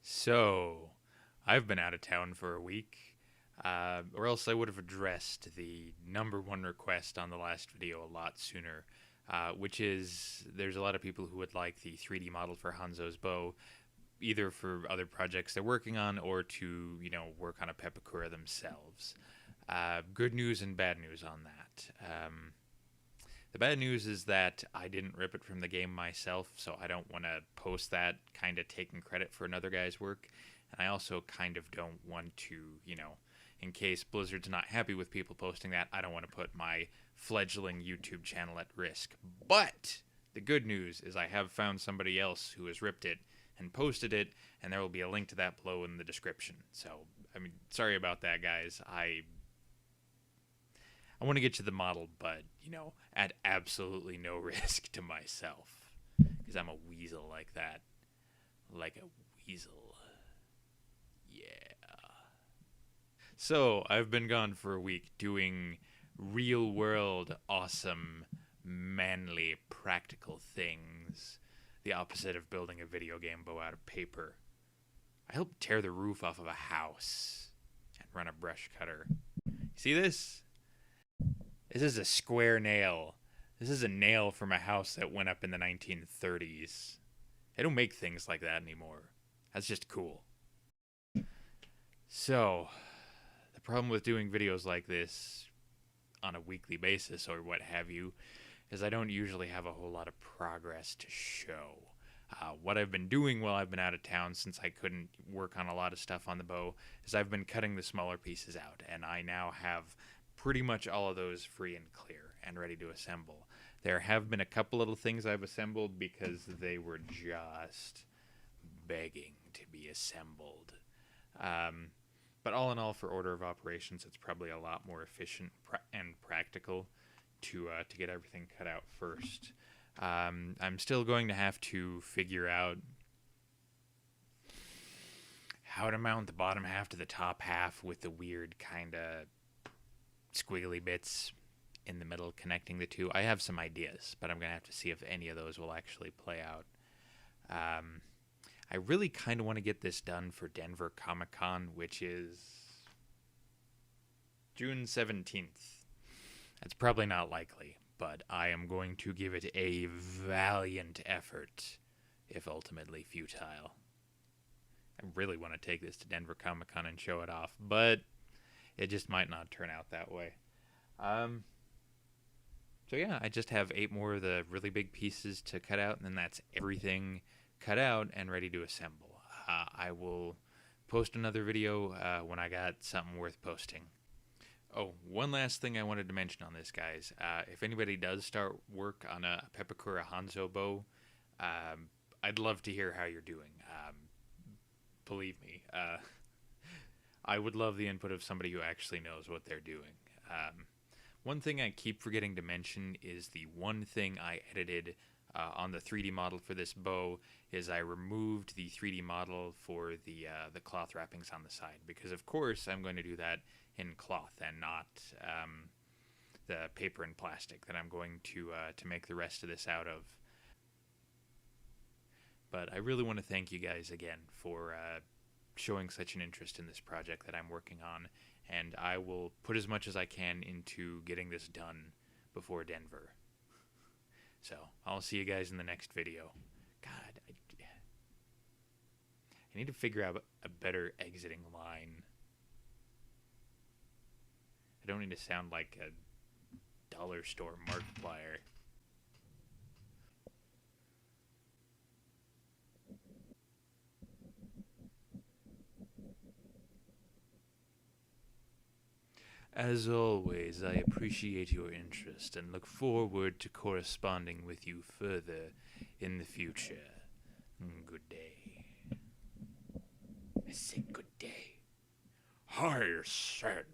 So, I've been out of town for a week, or else I would have addressed the number one request on the last video a lot sooner, which is there's a lot of people who would like the 3D model for Hanzo's bow, either for other projects they're working on or to, work on a Pepakura themselves. Good news and bad news on that. The bad news is that I didn't rip it from the game myself, so I don't want to post that kind of taking credit for another guy's work. And I also kind of don't want to, in case Blizzard's not happy with people posting that, I don't want to put my fledgling YouTube channel at risk. But the good news is I have found somebody else who has ripped it and posted it, and there will be a link to that below in the description. So, sorry about that, guys. I want to get you the model, but, at absolutely no risk to myself. Because I'm a weasel like that. Like a weasel. Yeah. So, I've been gone for a week doing real world, awesome, manly, practical things. The opposite of building a video game bow out of paper. I helped tear the roof off of a house and run a brush cutter. See this? This is a square nail. This is a nail from a house that went up in the 1930s. They don't make things like that anymore. That's just cool. So, the problem with doing videos like this on a weekly basis or what have you is I don't usually have a whole lot of progress to show. What I've been doing while I've been out of town, since I couldn't work on a lot of stuff on the bow, is I've been cutting the smaller pieces out, and I now have pretty much all of those free and clear and ready to assemble. There have been a couple little things I've assembled because they were just begging to be assembled. But all in all, for order of operations, it's probably a lot more efficient and practical to get everything cut out first. I'm still going to have to figure out how to mount the bottom half to the top half with the weird kind of squiggly bits in the middle connecting the two. I have some ideas, but I'm going to have to see if any of those will actually play out. I really kind of want to get this done for Denver Comic-Con, which is June 17th. That's probably not likely, but I am going to give it a valiant effort, if ultimately futile. I really want to take this to Denver Comic-Con and show it off, but it just might not turn out that way. So yeah, I just have 8 more of the really big pieces to cut out, and then that's everything cut out and ready to assemble. I will post another video when I got something worth posting. Oh, one last thing I wanted to mention on this, guys. If anybody does start work on a Pepakura Hanzo bow, I'd love to hear how you're doing. Believe me, I would love the input of somebody who actually knows what they're doing. One thing I keep forgetting to mention is the one thing I edited on the 3D model for this bow is I removed the 3D model for the cloth wrappings on the side, because of course I'm going to do that in cloth and not the paper and plastic that I'm going to make the rest of this out of. But I really want to thank you guys again for showing such an interest in this project that I'm working on, and I will put as much as I can into getting this done before Denver. So, I'll see you guys in the next video. God, I need to figure out a better exiting line. I don't need to sound like a dollar store Markiplier. As always, I appreciate your interest and look forward to corresponding with you further in the future. Good day. I say good day. I said